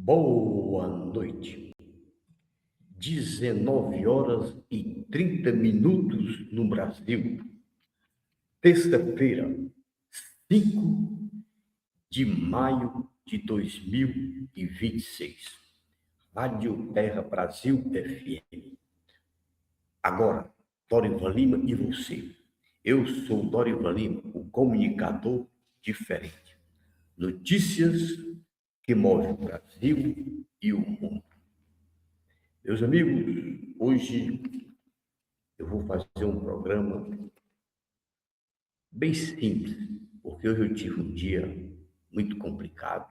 Boa noite. 19h30 no Brasil. Terça-feira, 5 de maio de 2026. Rádio Terra Brasil FM. Agora, Dorival Lima e você. Eu sou Dorival Lima, o comunicador diferente. Notícias que movem o Brasil e o mundo. Meus amigos, hoje eu vou fazer um programa bem simples, porque hoje eu tive um dia muito complicado,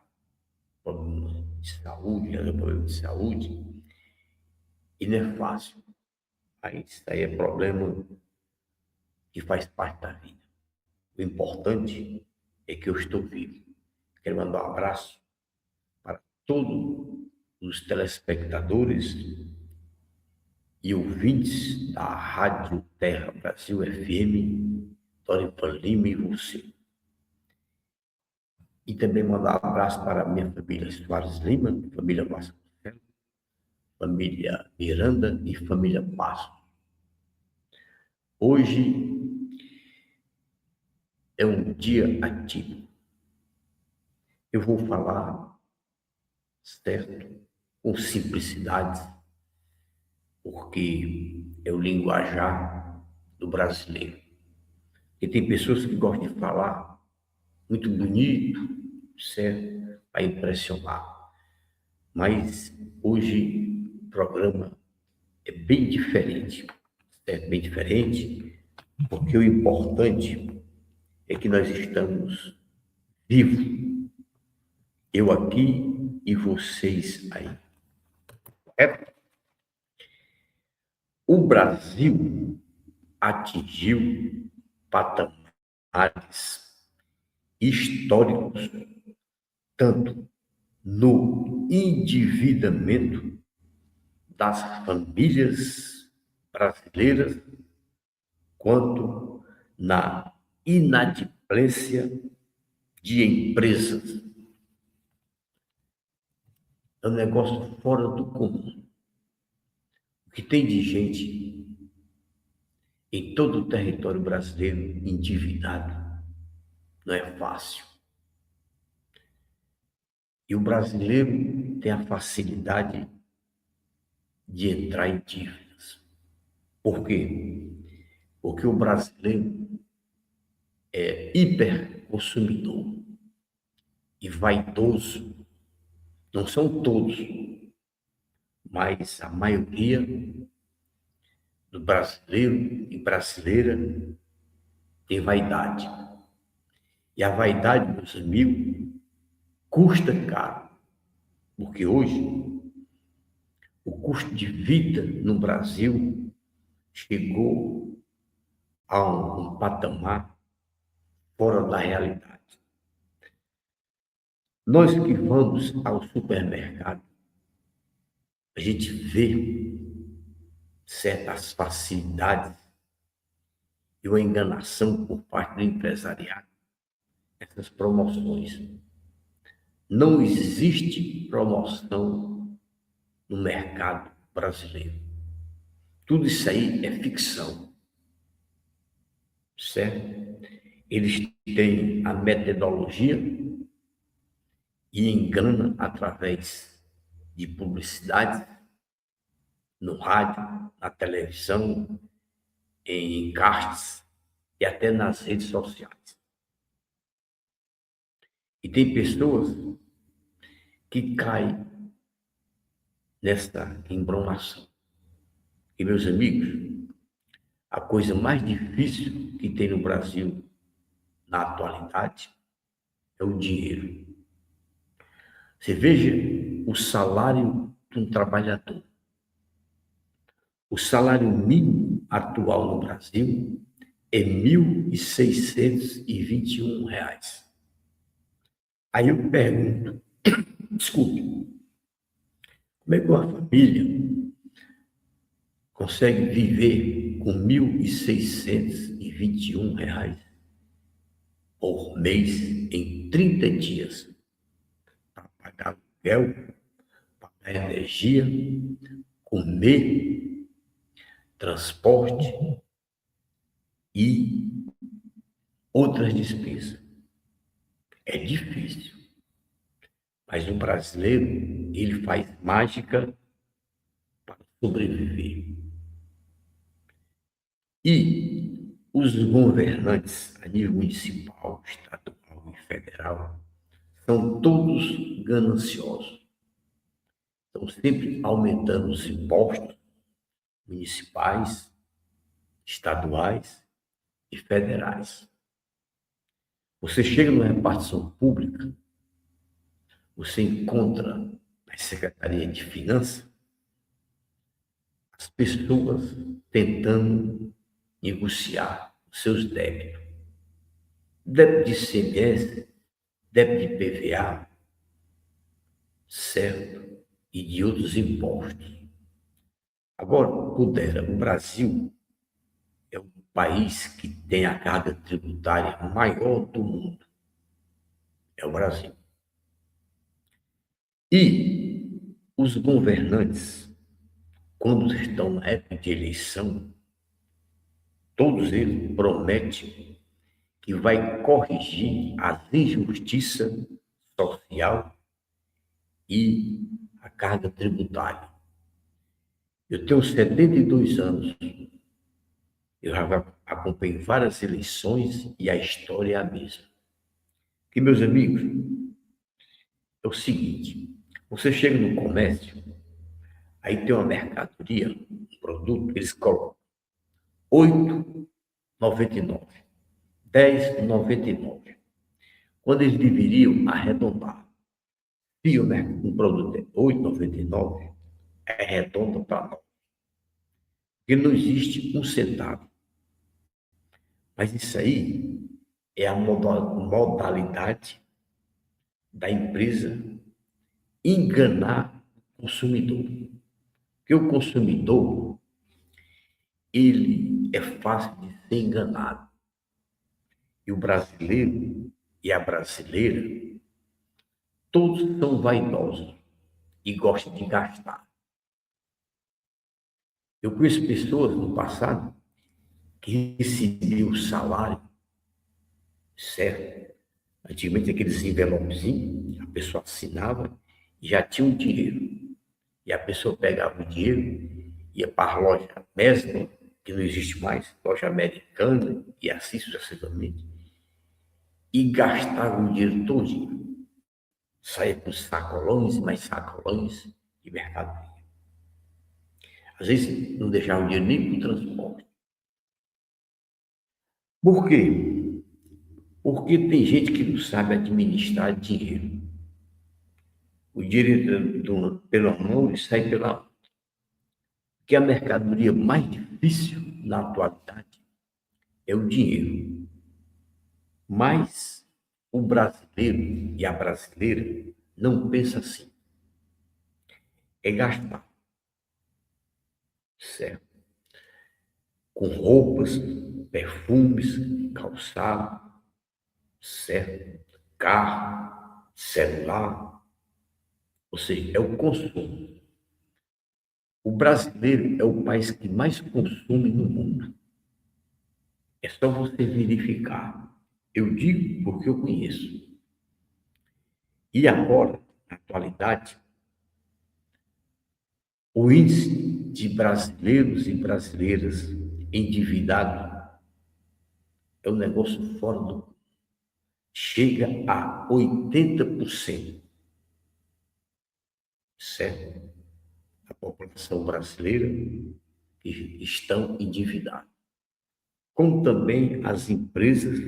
problema de saúde, e não é fácil, mas isso aí é problema que faz parte da vida. O importante é que eu estou vivo. Quero mandar um abraço para todos os telespectadores e ouvintes da Rádio Terra Brasil FM, Dorival Lima e você. E também mandar um abraço para a minha família Soares Lima, família Vasconcelos, família Miranda e família Passo. Hoje é um dia ativo. Eu vou falar, certo, com simplicidade, porque é o linguajar do brasileiro. E tem pessoas que gostam de falar muito bonito, certo, para impressionar. Mas hoje o programa é bem diferente, certo? Bem diferente, porque o importante é que nós estamos vivos. Eu aqui e vocês aí. O Brasil atingiu patamares históricos, tanto no endividamento das famílias brasileiras, quanto na inadimplência de empresas. É um negócio fora do comum. O que tem de gente em todo o território brasileiro endividado não é fácil. E o brasileiro tem a facilidade de entrar em dívidas. Por quê? Porque o brasileiro é hiperconsumidor e vaidoso. Não são todos, mas a maioria do brasileiro e brasileira tem vaidade. E a vaidade, meus amigos, custa caro, porque hoje o custo de vida no Brasil chegou a um patamar fora da realidade. Nós que vamos ao supermercado, a gente vê certas facilidades e uma enganação por parte do empresariado, essas promoções. Não existe promoção no mercado brasileiro. Tudo isso aí é ficção, certo? Eles têm a metodologia e enganam através de publicidade no rádio, na televisão, em encartes e até nas redes sociais. E tem pessoas que caem nesta embromação. E, meus amigos, a coisa mais difícil que tem no Brasil na atualidade é o dinheiro. Você veja o salário de um trabalhador. O salário mínimo atual no Brasil é R$ 1.621. Aí eu pergunto, desculpe, como é que uma família consegue viver com R$ 1.621 por mês em 30 dias para pagar aluguel, a energia, comer, transporte e outras despesas. É difícil, mas o brasileiro, ele faz mágica para sobreviver. E os governantes a nível municipal, estadual e federal são todos gananciosos. Estão sempre aumentando os impostos municipais, estaduais e federais. Você chega numa repartição pública, você encontra na Secretaria de Finanças as pessoas tentando negociar os seus débitos. Débito de ICMS, débito de PVA, certo? E de outros impostos. Agora, pudera, o Brasil é o país que tem a carga tributária maior do mundo. É o Brasil. E os governantes, quando estão na época de eleição, todos eles prometem que vai corrigir as injustiças social e a carga tributária. Eu tenho 72 anos, eu já acompanhei várias eleições e a história é a mesma. Que, meus amigos, é o seguinte, você chega no comércio, aí tem uma mercadoria, um produto, eles colocam 8,99, 10,99. Quando eles deveriam arredondar, se um produto é 8,99, arredonda para 9. Porque não existe um centavo. Mas isso aí é a modalidade da empresa enganar o consumidor. Porque o consumidor, ele é fácil de ser enganado. E o brasileiro e a brasileira, todos são vaidosos e gostam de gastar. Eu conheço pessoas no passado que recebiam o salário, certo? Antigamente aqueles envelopezinhos, a pessoa assinava e já tinha o dinheiro. E a pessoa pegava o dinheiro, ia para a loja mesma, que não existe mais, loja americana, e assim sucessivamente, e gastava o dinheiro todinho. Saía com sacolões e mais sacolões de mercadoria. Às vezes não deixava o dinheiro nem para o transporte. Por quê? Porque tem gente que não sabe administrar dinheiro. O dinheiro entra pela mão e sai pela outra. Porque a mercadoria mais difícil na atualidade é o dinheiro. Mas o brasileiro e a brasileira não pensa assim. É gastar, certo? Com roupas, perfumes, calçado, certo? Carro, celular, ou seja, é o consumo. O brasileiro é o país que mais consome no mundo. É só você verificar. Eu digo porque eu conheço. E agora, na atualidade, o índice de brasileiros e brasileiras endividados é um negócio fora do... Chega a 80%, certo? A população brasileira que estão endividadas. Como também as empresas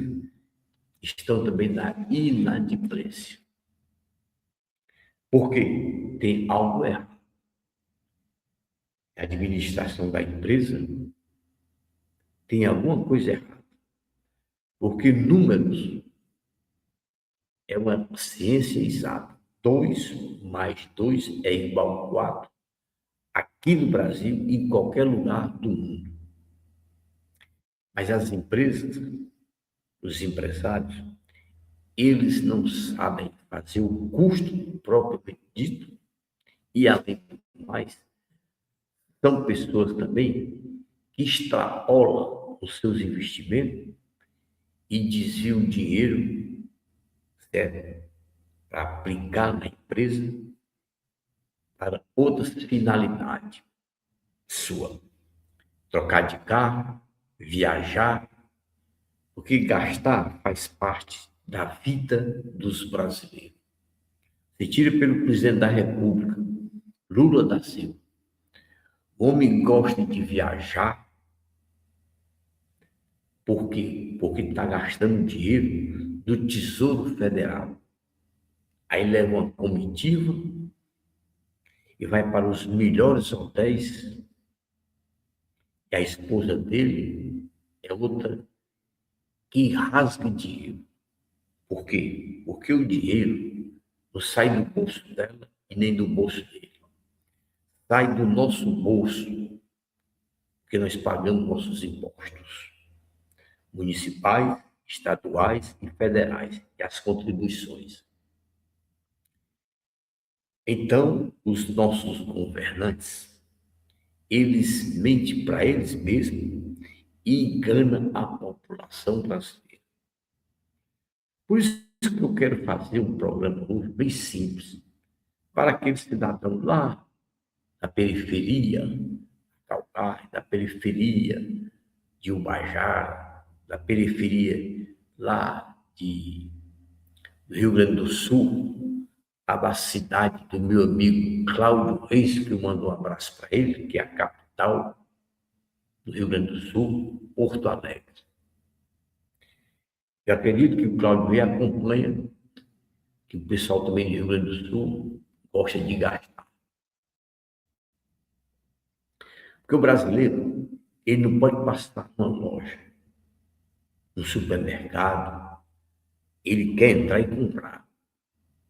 estão também na inadimplência. Porque tem algo errado. A administração da empresa tem alguma coisa errada. Porque números é uma ciência exata. 2 mais 2 é igual a 4. Aqui no Brasil e em qualquer lugar do mundo. Mas as empresas, os empresários, eles não sabem fazer o custo propriamente dito E, além do mais, são pessoas também que extrapolam os seus investimentos e desviam o dinheiro, certo, para aplicar na empresa para outras finalidades sua. Trocar de carro, viajar, porque gastar faz parte da vida dos brasileiros. Se tira pelo presidente da República, Lula da Silva. O homem gosta de viajar, por quê? Porque está gastando dinheiro do Tesouro Federal. Aí leva uma comitiva e vai para os melhores hotéis, e a esposa dele é outra que rasga dinheiro. Por quê? Porque o dinheiro não sai do bolso dela e nem do bolso dele. Sai do nosso bolso, porque nós pagamos nossos impostos municipais, estaduais e federais, e as contribuições. Então, os nossos governantes, eles mentem para eles mesmos e enganam a população brasileira. Por isso que eu quero fazer um programa hoje bem simples, para aqueles cidadãos lá da periferia, da periferia de Ubajara, da periferia lá do Rio Grande do Sul, a da cidade do meu amigo Cláudio Reis, que eu mando um abraço para ele, que é a capital do Rio Grande do Sul, Porto Alegre. Eu acredito que o Cláudio Reis acompanha, que o pessoal também do Rio Grande do Sul gosta de gastar. Porque o brasileiro, ele não pode passar numa loja, no supermercado, ele quer entrar e comprar.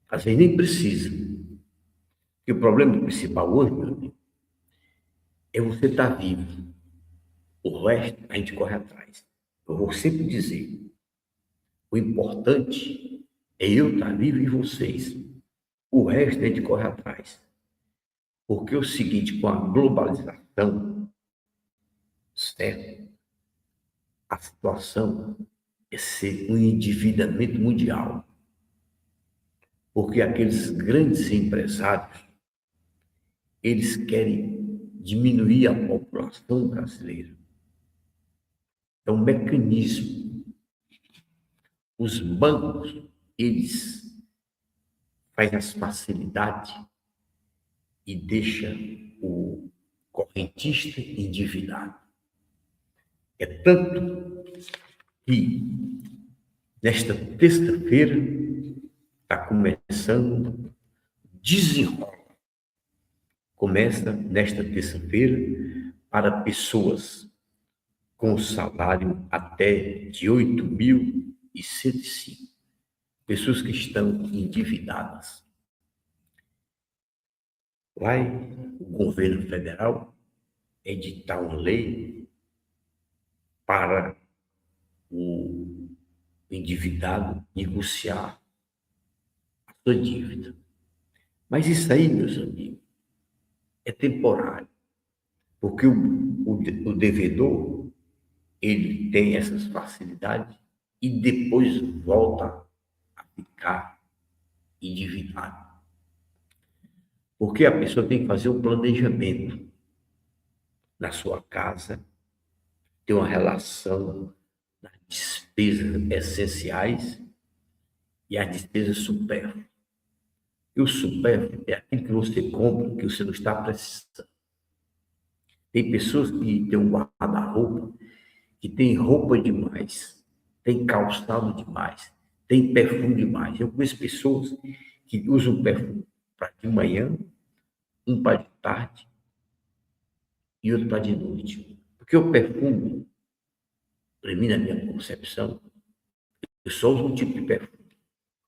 Às vezes nem precisa. E o problema principal hoje, meu amigo, é você estar vivo. O resto a gente corre atrás. Eu vou sempre dizer, o importante é eu estar vivo e vocês. O resto a gente corre atrás. Porque é o seguinte, com a globalização, certo? A situação é ser um endividamento mundial. Porque aqueles grandes empresários, eles querem diminuir a população brasileira. É um mecanismo. Os bancos, eles fazem as facilidades e deixam o correntista endividado. É tanto que, nesta terça-feira, está começando desenrola. Começa nesta terça-feira para pessoas com salário até de 8.105, pessoas que estão endividadas. Vai o governo federal editar uma lei para o endividado negociar a sua dívida. Mas isso aí, meus amigos, é temporário, porque o devedor, ele tem essas facilidades e depois volta a ficar endividado. Porque a pessoa tem que fazer um planejamento na sua casa, ter uma relação das despesas essenciais e as despesas supérfluas. E o supérfluo é aquilo que você compra que você não está precisando. Tem pessoas que têm um guarda-roupa, que tem roupa demais, tem calçado demais, tem perfume demais. Eu conheço pessoas que usam perfume para de manhã, um para de tarde e outro para de noite. Porque o perfume, para mim, na minha concepção, eu só uso um tipo de perfume.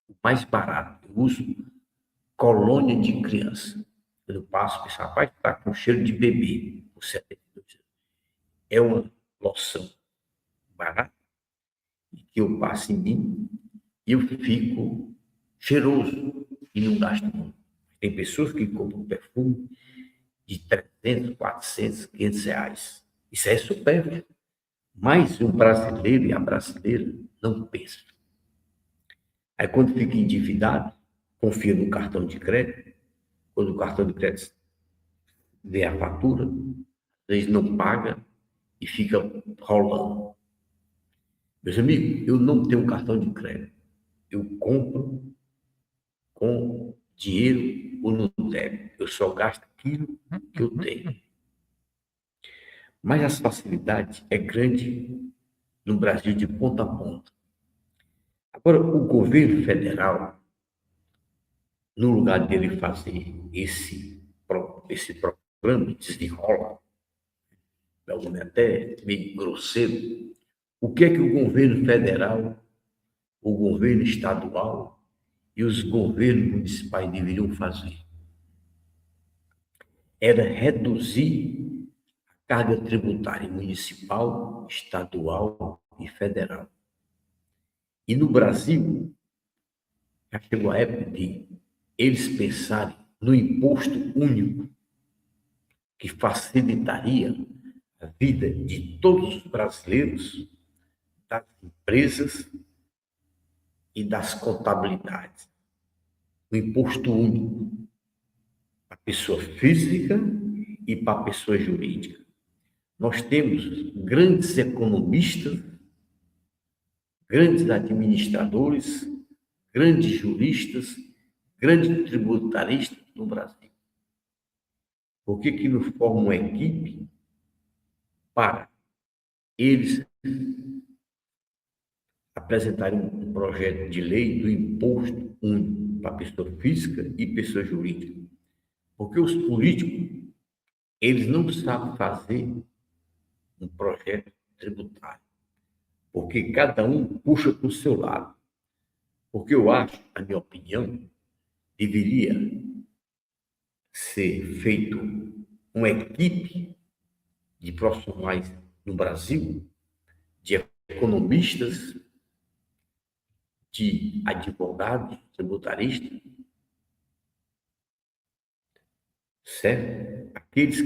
O mais barato, eu uso colônia de criança. Quando eu passo, esse rapaz está com cheiro de bebê, por 72 anos. É uma loção barata que eu passo em mim e eu fico cheiroso e não gasto muito. Tem pessoas que compram perfume de 300, 400, 500 reais. Isso é supérfluo. Mas o brasileiro e a brasileira não pensam. Aí quando fica endividado, confia no cartão de crédito. Quando o cartão de crédito vê a fatura, às vezes não paga e fica rolando. Meus amigos, eu não tenho cartão de crédito. Eu compro com dinheiro ou no débito. Eu só gasto aquilo que eu tenho. Mas as facilidades é grande no Brasil de ponta a ponta. Agora, o governo federal, no lugar dele fazer esse programa, desenrola, é um nome até meio grosseiro, o que é que o governo federal, o governo estadual e os governos municipais deveriam fazer? Era reduzir a carga tributária municipal, estadual e federal. E no Brasil, já chegou a época de eles pensarem no imposto único, que facilitaria a vida de todos os brasileiros, das empresas e das contabilidades. O imposto único para a pessoa física e para a pessoa jurídica. Nós temos grandes economistas, grandes administradores, grandes juristas, grandes tributaristas no Brasil. Por que não formam uma equipe para eles apresentarem um projeto de lei do imposto único para pessoa física e pessoa jurídica? Porque os políticos, eles não sabem fazer um projeto tributário, porque cada um puxa para o seu lado. Porque eu acho, na minha opinião, deveria ser feito uma equipe de profissionais no Brasil, de economistas, de advogados, tributaristas, certo? Aqueles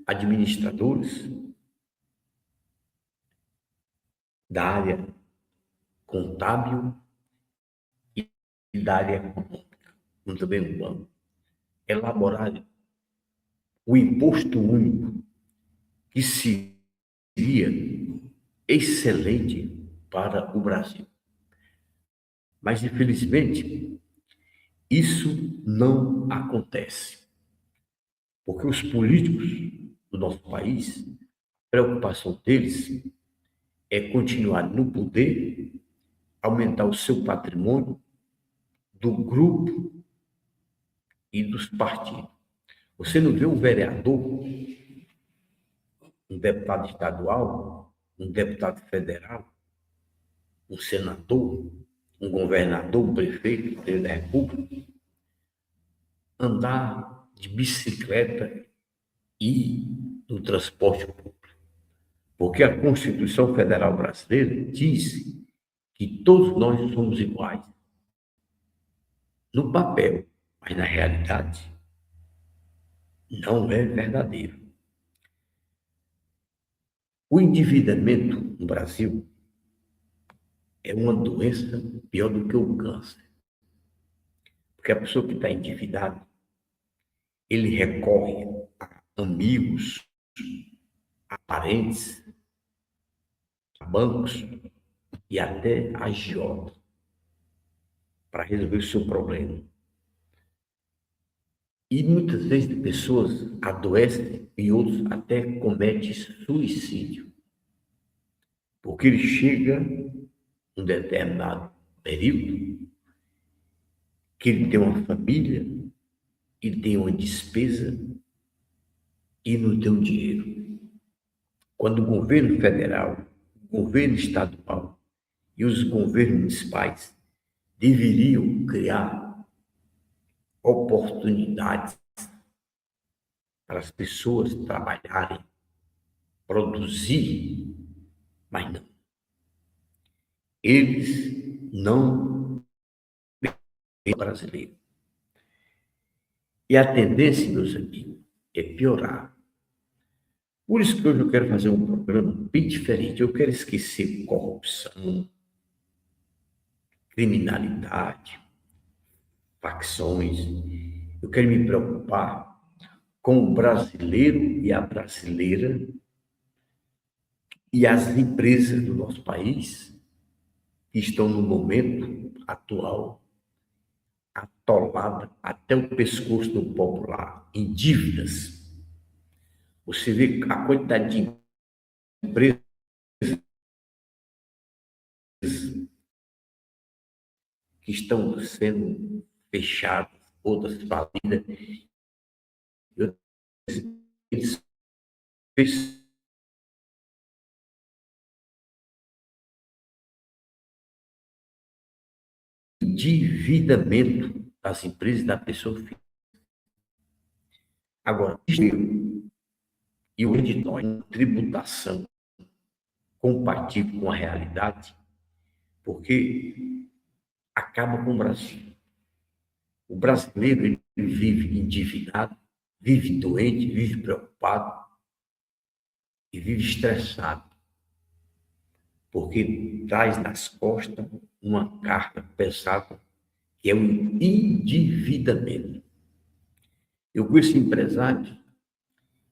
administradores da área contábil e da área econômica, como também o banco, elaborar o imposto único, que seria excelente para o Brasil. Mas, infelizmente, isso não acontece, porque os políticos do nosso país, a preocupação deles é continuar no poder, aumentar o seu patrimônio do grupo e dos partidos. Você não vê um vereador, um deputado estadual, um deputado federal, um senador, um governador, um prefeito, um presidente da República, andar de bicicleta e no transporte público. Porque a Constituição Federal Brasileira diz que todos nós somos iguais. No papel, mas na realidade não é verdadeiro. O endividamento no Brasil é uma doença pior do que o câncer. Porque a pessoa que está endividada, ele recorre a amigos, a parentes, a bancos e até a agiota para resolver o seu problema. E muitas vezes pessoas adoecem e outros até cometem suicídio. Porque ele chega um determinado período que ele tem uma família e tem uma despesa e não tem um dinheiro. Quando o governo federal, o governo estadual e os governos municipais deveriam criar oportunidades para as pessoas trabalharem, produzir, mas não. Eles não brasileiro. E a tendência, meus amigos, é piorar. Por isso que hoje eu quero fazer um programa bem diferente. Eu quero esquecer corrupção, criminalidade, facções. Eu quero me preocupar com o brasileiro e a brasileira e as empresas do nosso país que estão no momento atual atolada até o pescoço do popular em dívidas. Você vê a quantidade de empresas que estão sendo fechadas, outras falidas, e outras endividamento das empresas e da pessoa física. Agora, e o de nós, tributação compatível com a realidade, porque acaba com o Brasil. O brasileiro ele vive endividado, vive doente, vive preocupado e vive estressado, porque traz nas costas uma carga pesada, que é o endividamento. Eu conheço empresários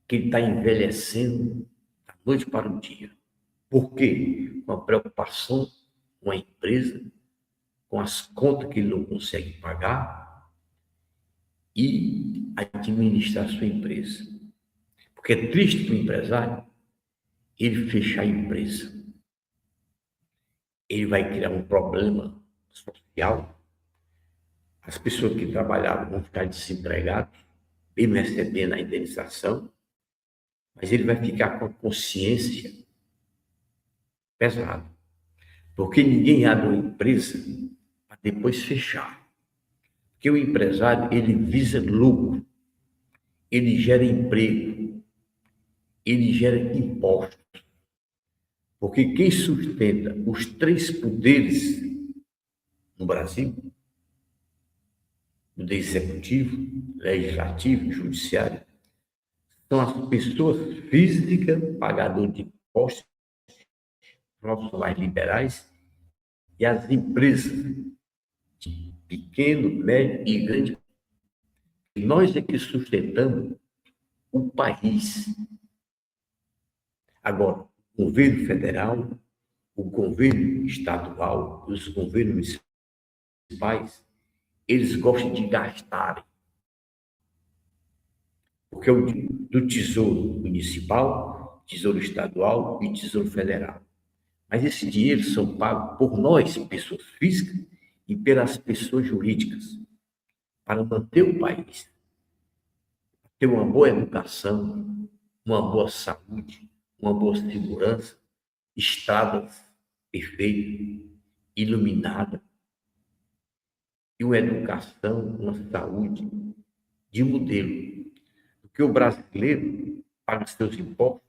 que ele está envelhecendo da noite para o dia. Por quê? Com a preocupação com a empresa, com as contas que ele não consegue pagar e administrar sua empresa. Porque é triste para o empresário ele fechar a empresa. Ele vai criar um problema social. As pessoas que trabalhavam vão ficar desempregadas, mesmo recebendo a indenização, mas ele vai ficar com a consciência pesada. Porque ninguém abre uma empresa para depois fechar. Porque o empresário, ele visa lucro, ele gera emprego, ele gera impostos. Porque quem sustenta os três poderes no Brasil, o executivo, legislativo e judiciário, são as pessoas físicas, pagadoras de impostos, profissionais liberais, e as empresas, de pequeno, médio e grande. Nós é que sustentamos o país. Agora, o governo federal, o governo estadual, os governos municipais, eles gostam de gastarem. Porque é do tesouro municipal, tesouro estadual e tesouro federal. Mas esses dinheiros são pagos por nós, pessoas físicas, e pelas pessoas jurídicas, para manter o país, ter uma boa educação, uma boa saúde, uma boa segurança, estradas perfeitas, iluminadas, e uma educação, uma saúde de modelo. Porque o brasileiro paga seus impostos,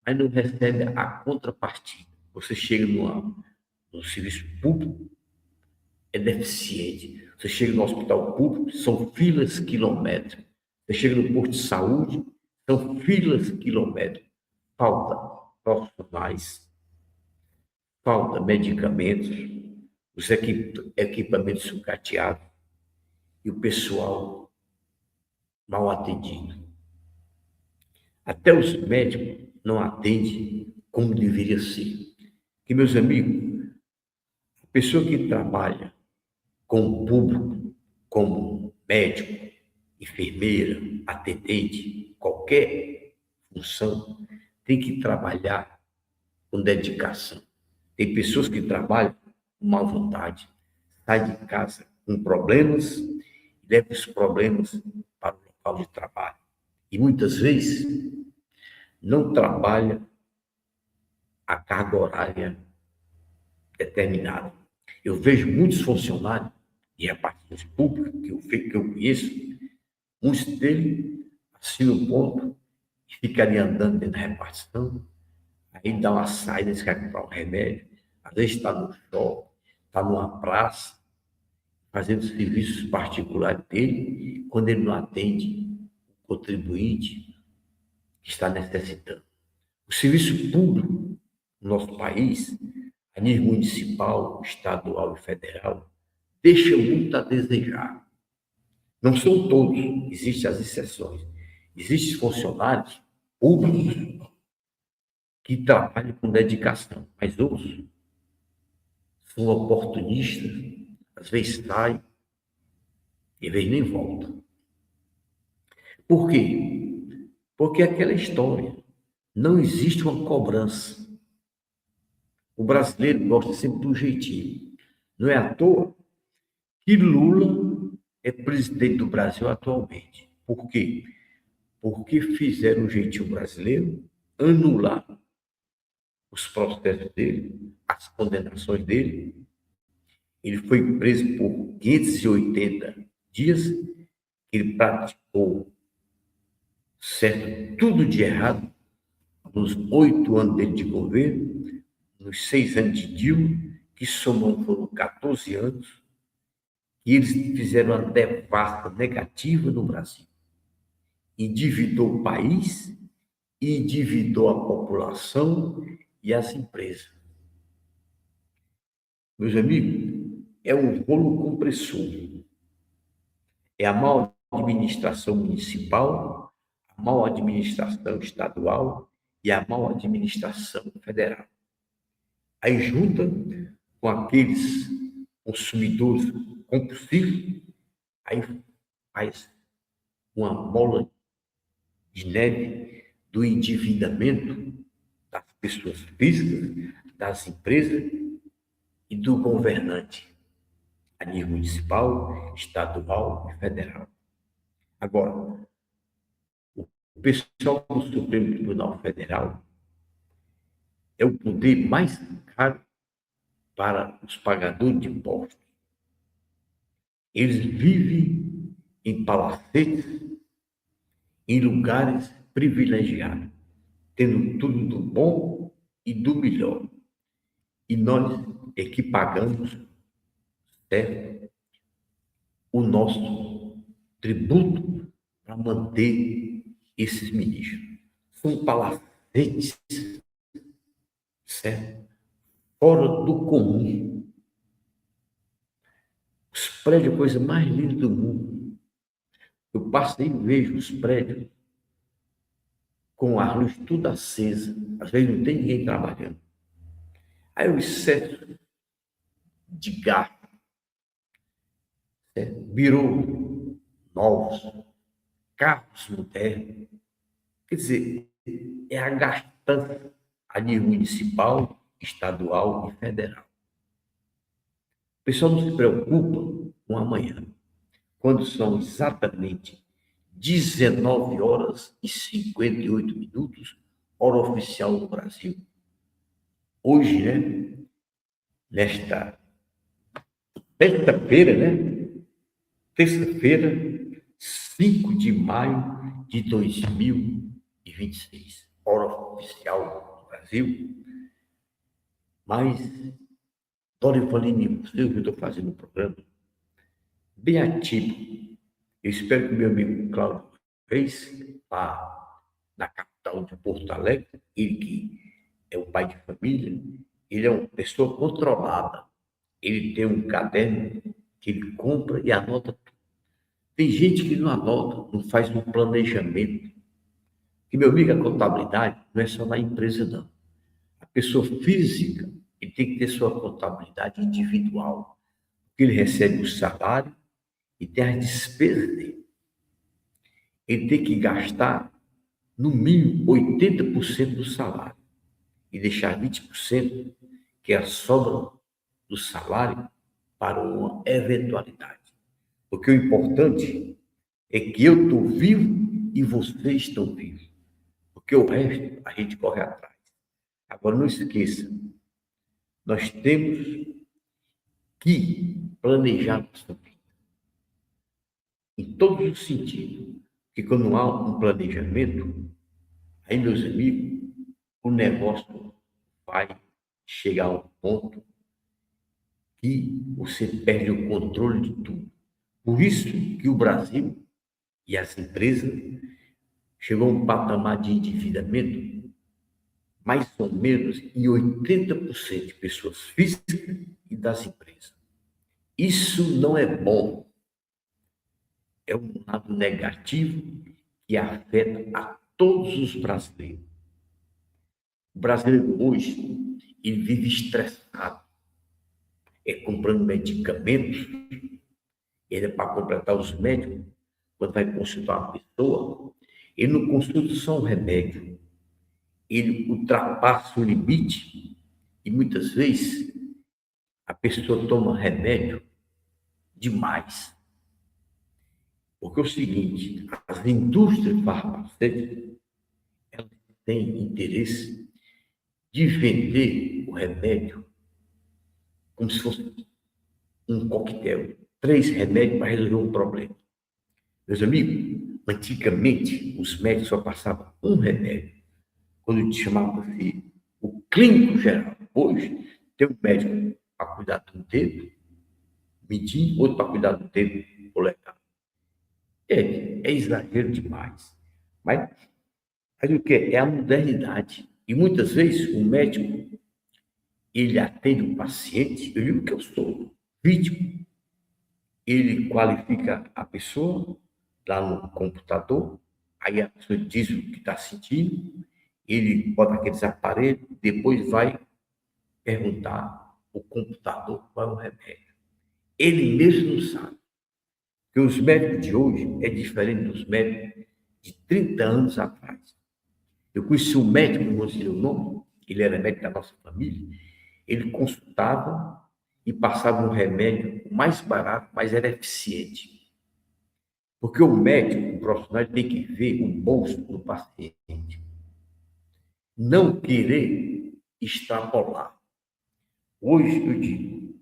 mas não recebe a contrapartida. Você chega no serviço público, é deficiente. Você chega no hospital público, são filas quilométricas. Você chega no posto de saúde, são filas quilométricas. Falta profissionais, falta medicamentos, os equipamentos sucateados e o pessoal mal atendido. Até os médicos não atendem como deveria ser. E, meus amigos, a pessoa que trabalha com o público, como médico, enfermeira, atendente, qualquer função, tem que trabalhar com dedicação. Tem pessoas que trabalham com má vontade, saem de casa com problemas e levam os problemas para o local de trabalho. E muitas vezes não trabalha a carga horária determinada. Eu vejo muitos funcionários de repartições públicas que eu conheço, muitos deles assinam o ponto e ficariam andando dentro da repartição, aí dá uma saída, eles querem comprar um remédio, às vezes está no shopping, está numa praça, fazendo serviços particulares dele, quando ele não atende o contribuinte que está necessitando. O serviço público no nosso país, a nível municipal, estadual e federal, deixa muito a desejar. Não são todos, existem as exceções. Existem funcionários públicos que trabalham com dedicação, mas outros são oportunistas, às vezes saem, e às vezes nem voltam. Por quê? Porque é aquela história, não existe uma cobrança. O brasileiro gosta sempre do jeitinho. Não é à toa que Lula é presidente do Brasil atualmente. Por quê? Porque fizeram o jeitinho brasileiro anular os processos dele, as condenações dele. Ele foi preso por 580 dias, ele praticou certo tudo de errado nos 8 anos dele de governo, nos 6 anos de Dilma, que somam foram 14 anos, e eles fizeram uma devassa negativa no Brasil. Endividou o país, endividou a população e as empresas. Meus amigos, é um rolo compressor. É a mal administração municipal, a mal administração estadual e a mal administração federal. Aí junta com aqueles consumidores compulsivos, aí faz uma bola de neve do endividamento das pessoas físicas, das empresas e do governante a nível municipal, estadual e federal. Agora, o pessoal do Supremo Tribunal Federal é o poder mais caro para os pagadores de impostos. Eles vivem em palacetes, em lugares privilegiados, tendo tudo do bom e do melhor. E nós é que pagamos, certo, o nosso tributo para manter esses ministros. São palacetes, certo? Fora do comum. Os prédios, a coisa mais linda do mundo. Eu passei e vejo os prédios com a luz tudo acesa. Às vezes não tem ninguém trabalhando. Aí o excesso de gás, certo? Virou novos, carros modernos. Quer dizer, é a gastança a nível municipal, estadual e federal. O pessoal não se preocupa com amanhã, quando são exatamente 19 horas e 58 minutos, hora oficial do Brasil. Hoje, né? Nesta terça-feira, né? Terça-feira, 5 de maio de 2026, hora oficial do Brasil. Mas, Dorivalini, você que eu estou fazendo o programa, bem ativo. Eu espero que o meu amigo Cláudio Reis, lá na capital de Porto Alegre, ele que é o pai de família, ele é uma pessoa controlada. Ele tem um caderno que ele compra e anota tudo. Tem gente que não anota, não faz um planejamento. E, meu amigo, a contabilidade não é só na empresa, não. A pessoa física, ele tem que ter sua contabilidade individual. Porque ele recebe o salário e tem as despesas dele. Ele tem que gastar, no mínimo, 80% do salário. E deixar 20%, que é a sobra do salário, para uma eventualidade. Porque o importante é que eu estou vivo e vocês estão vivos. Porque o resto a gente corre atrás. Agora não esqueça, nós temos que planejar nossa vida. Em todos os sentidos. Porque quando há um planejamento, aí, meus amigos, o negócio vai chegar a um ponto que você perde o controle de tudo. Por isso que o Brasil e as empresas chegou a um patamar de endividamento mais ou menos em 80% de pessoas físicas e das empresas. Isso não é bom, é um lado negativo que afeta a todos os brasileiros. O brasileiro hoje, ele vive estressado, comprando medicamentos, ele é para completar os médicos, quando vai consultar uma pessoa, ele não consulta só um remédio, ele ultrapassa o limite e muitas vezes a pessoa toma remédio demais. Porque é o seguinte, as indústrias farmacêuticas, elas têm interesse de vender o remédio como se fosse um coquetel, 3 remédios para resolver um problema. Meus amigos, antigamente os médicos só passavam um remédio, quando chamava-se o clínico geral. Hoje tem um médico para cuidar do dedo, medir, outro para cuidar do dedo polegar. É exagero demais. Mas o que? É a modernidade. E muitas vezes o médico, ele atende o paciente, eu digo que eu sou vítima, ele qualifica a pessoa lá no computador, aí a pessoa diz o que está sentindo, ele bota aqueles aparelhos, depois vai perguntar o computador qual é o remédio. Ele mesmo não sabe. Porque os médicos de hoje é diferente dos médicos de 30 anos atrás. Eu conheci um médico, não vou dizer o nome, ele era médico da nossa família, ele consultava e passava um remédio mais barato, mas era eficiente. Porque o médico, o profissional, tem que ver o bolso do paciente. Não querer extrapolar. Hoje eu digo,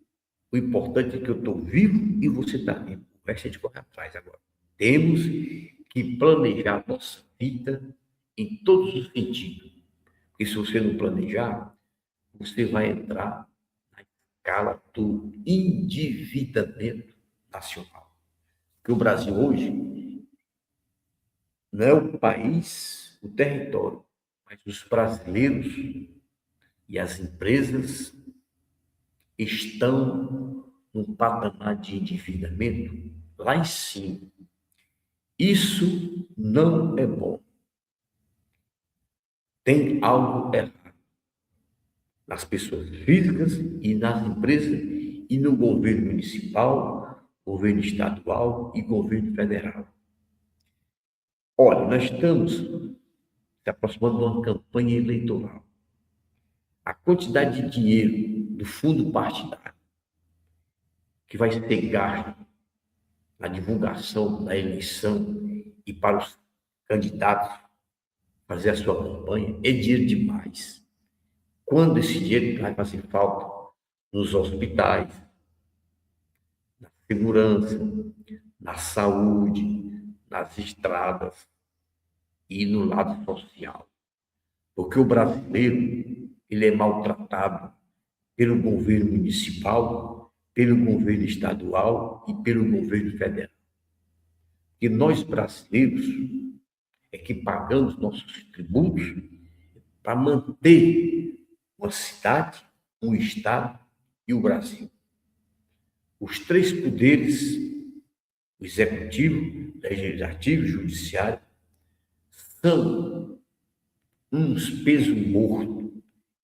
o importante é que eu estou vivo e você está vivo. O resto é de correr atrás agora. Temos que planejar a nossa vida em todos os sentidos. Porque se você não planejar, você vai entrar na escala do endividamento nacional. Porque o Brasil hoje não é o país, o território, mas os brasileiros e as empresas estão num patamar de endividamento lá em cima. Isso não é bom. Tem algo errado nas pessoas físicas e nas empresas e no governo municipal, governo estadual e governo federal. Olha, nós estamos se aproximando de uma campanha eleitoral. A quantidade de dinheiro do fundo partidário que vai ser gasto na divulgação da eleição e para os candidatos fazer a sua campanha é dinheiro demais. Quando esse dinheiro vai fazer falta nos hospitais, na segurança, na saúde, nas estradas e no lado social. Porque o brasileiro, ele é maltratado pelo governo municipal, pelo governo estadual e pelo governo federal. E nós, brasileiros, é que pagamos nossos tributos para manter uma cidade, um estado e o Brasil. Os 3 poderes, o executivo, legislativo e judiciário, são uns pesos mortos.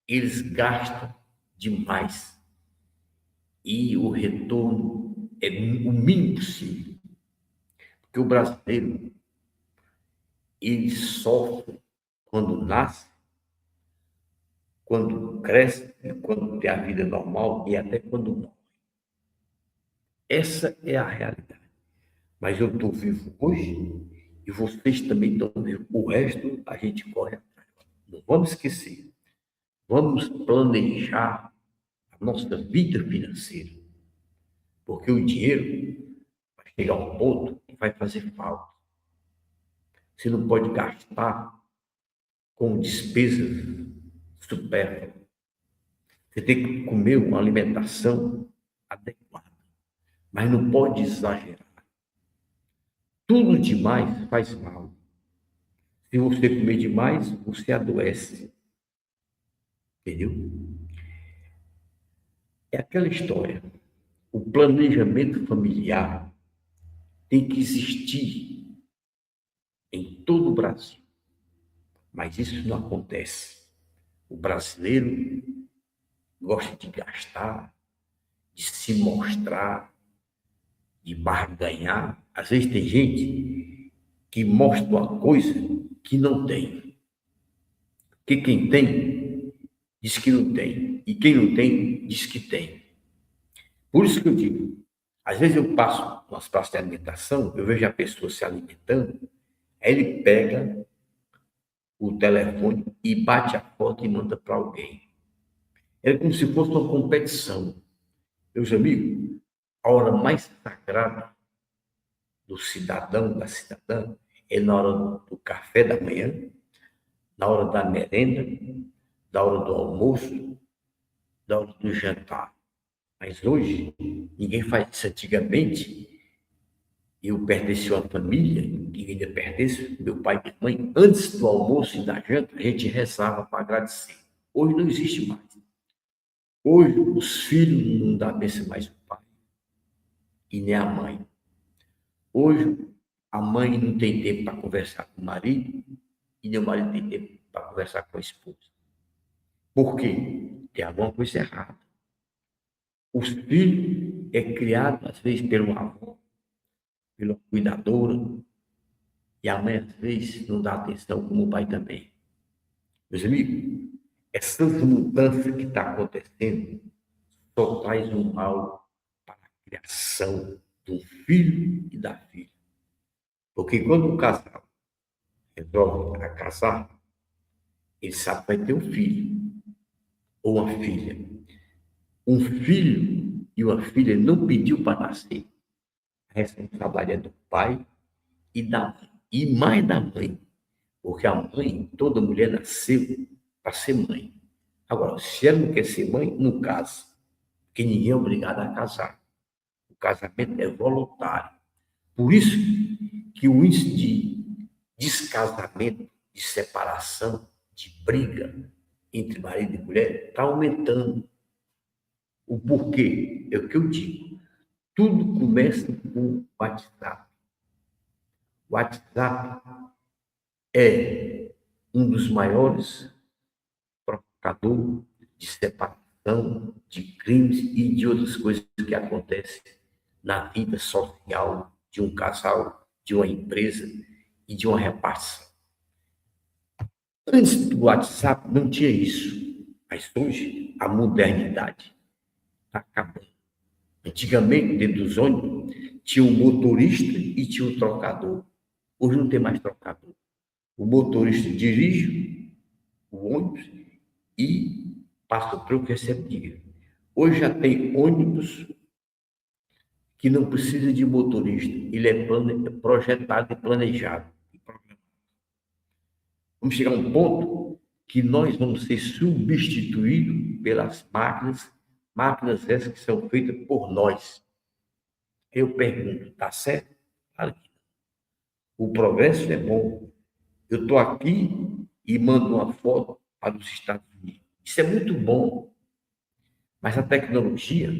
Eles gastam demais. E o retorno é o mínimo possível. Porque o brasileiro, ele sofre quando nasce, quando cresce, quando tem a vida normal e até quando morre. Essa é a realidade. Mas eu estou vivo hoje e vocês também estão vivos. O resto a gente corre atrás. Não vamos esquecer. Vamos planejar a nossa vida financeira. Porque o dinheiro vai chegar a um ponto que vai fazer falta. Você não pode gastar com despesas supérfluas. Você tem que comer uma alimentação adequada, mas não pode exagerar. Tudo demais faz mal. Se você comer demais, você adoece. Entendeu? É aquela história. O planejamento familiar tem que existir em todo o Brasil, mas isso não acontece. O brasileiro gosta de gastar, de se mostrar, de barganhar. Às vezes tem gente que mostra uma coisa que não tem. Que quem tem, diz que não tem. E quem não tem, diz que tem. Por isso que eu digo, às vezes eu passo nas praças de alimentação, eu vejo a pessoa se alimentando, aí ele pega o telefone e bate a foto e manda para alguém. É como se fosse uma competição. Meus amigos, a hora mais sagrada do cidadão, da cidadã, é na hora do café da manhã, na hora da merenda, na hora do almoço, na hora do jantar. Mas hoje, ninguém faz isso. Antigamente. Eu pertenci a uma família, que ainda pertence, meu pai e minha mãe, antes do almoço e da janta, a gente rezava para agradecer. Hoje não existe mais. Hoje, os filhos não dão bênção mais ao pai e nem a mãe. Hoje, a mãe não tem tempo para conversar com o marido e nem o marido tem tempo para conversar com a esposa. Por quê? Tem alguma coisa errada. Os filhos é criado, às vezes, pelo avô, pela cuidadora, e a mãe, às vezes, não dá atenção como o pai também. Meus amigos, essas mudanças que está acontecendo só traz um mal para a criação do filho e da filha. Porque quando o casal resolve a casar, ele sabe que vai ter um filho ou uma filha. Um filho e uma filha não pediu para nascer. A responsabilidade é do pai e da mãe. E mais da mãe. Porque a mãe, toda mulher nasceu para ser mãe. Agora, se ela não quer ser mãe, não casa. Porque ninguém é obrigado a casar. O casamento é voluntário. Por isso que o índice de descasamento, de separação, de briga entre marido e mulher está aumentando. O porquê? É o que eu digo. Tudo começa com o WhatsApp. O WhatsApp é um dos maiores provocadores de separação, de crimes e de outras coisas que acontecem na vida social de um casal, de uma empresa e de uma repartição. Antes do WhatsApp não tinha isso, mas hoje a modernidade está acabando. Antigamente, dentro dos ônibus, tinha um motorista e tinha um trocador. Hoje não tem mais trocador. O motorista dirige o ônibus e passa o troco e recebe dinheiro. Hoje já tem ônibus que não precisa de motorista. Ele é projetado e planejado. Vamos chegar a um ponto que nós vamos ser substituídos pelas máquinas, máquinas essas que são feitas por nós. Eu pergunto, está certo? Claro que não. O progresso é bom. Eu estou aqui e mando uma foto para os Estados Unidos. Isso é muito bom. Mas a tecnologia,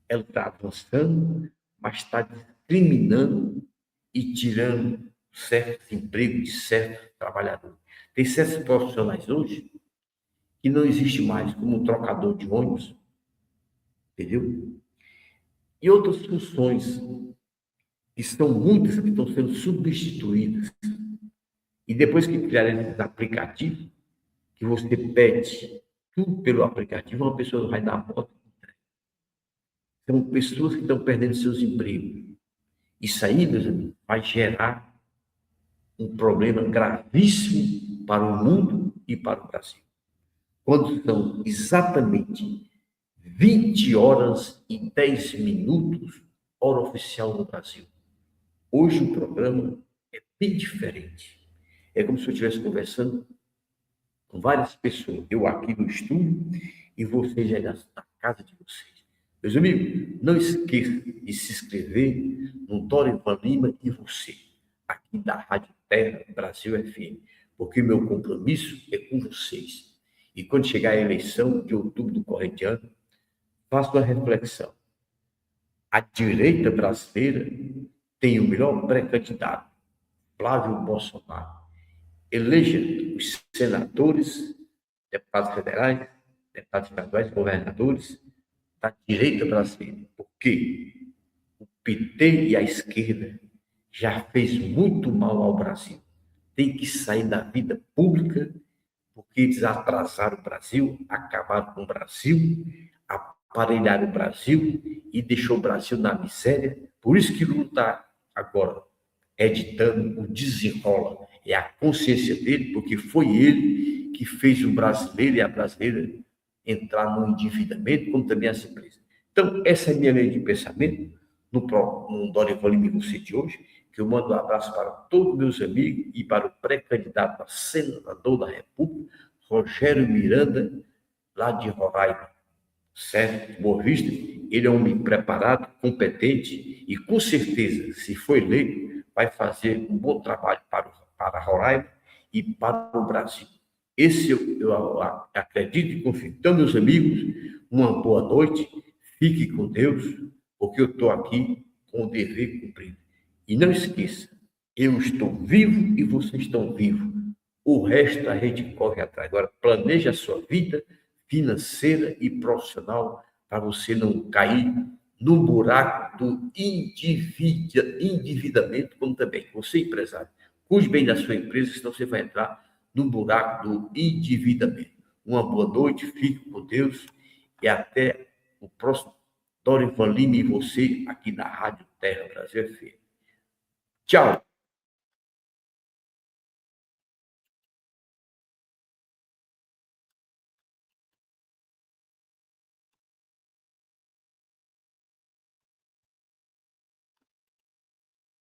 ela está avançando, mas está discriminando e tirando certos empregos de certos trabalhadores. Tem certos profissionais hoje que não existe mais, como um trocador de ônibus, entendeu? E outras funções, que são muitas que estão sendo substituídas. E depois que criaram esses aplicativos, que você pede tudo pelo aplicativo, uma pessoa vai dar a volta. São pessoas que estão perdendo seus empregos. Isso aí, meus amigos, vai gerar um problema gravíssimo para o mundo e para o Brasil. Quando são exatamente 20 horas e 10 minutos, hora oficial no Brasil. Hoje o programa é bem diferente. É como se eu estivesse conversando com várias pessoas. Eu aqui no estúdio e vocês aí na casa de vocês. Meus amigos, não esqueça de se inscrever no Dorival Lima e você, aqui da Rádio Terra Brasil FM, porque meu compromisso é com vocês. E quando chegar a eleição de outubro do corrente ano, faça uma reflexão. A direita brasileira tem o melhor pré-candidato, Flávio Bolsonaro. Eleja os senadores, deputados federais, deputados estaduais, governadores da direita brasileira, porque o PT e a esquerda já fez muito mal ao Brasil. Tem que sair da vida pública, porque eles atrasaram o Brasil, acabaram com o Brasil, aparelharam o Brasil e deixou o Brasil na miséria. Por isso que Lula está agora editando o desenrola. É a consciência dele, porque foi ele que fez o brasileiro e a brasileira entrar no endividamento, como também as empresas. Então, essa é a minha linha de pensamento no Dorival Lima e você de hoje, que eu mando um abraço para todos meus amigos e para o pré-candidato a senador da República, Rogério Miranda, lá de Roraima, certo? Boa Vista. Ele é um homem preparado, competente e, com certeza, se for eleito, vai fazer um bom trabalho para Roraima e para o Brasil. Esse eu acredito e confio. Então, meus amigos, uma boa noite, fique com Deus, porque eu estou aqui com o dever cumprido. E não esqueça, eu estou vivo e vocês estão vivos. O resto a gente corre atrás. Agora, planeje a sua vida financeira e profissional para você não cair no buraco do endividamento, como também você, empresário. Cuide bem da sua empresa, senão você vai entrar no buraco do endividamento. Uma boa noite, fique com Deus e até o próximo Dorival Lima e você aqui na Rádio Terra Brasil FM. Tchau!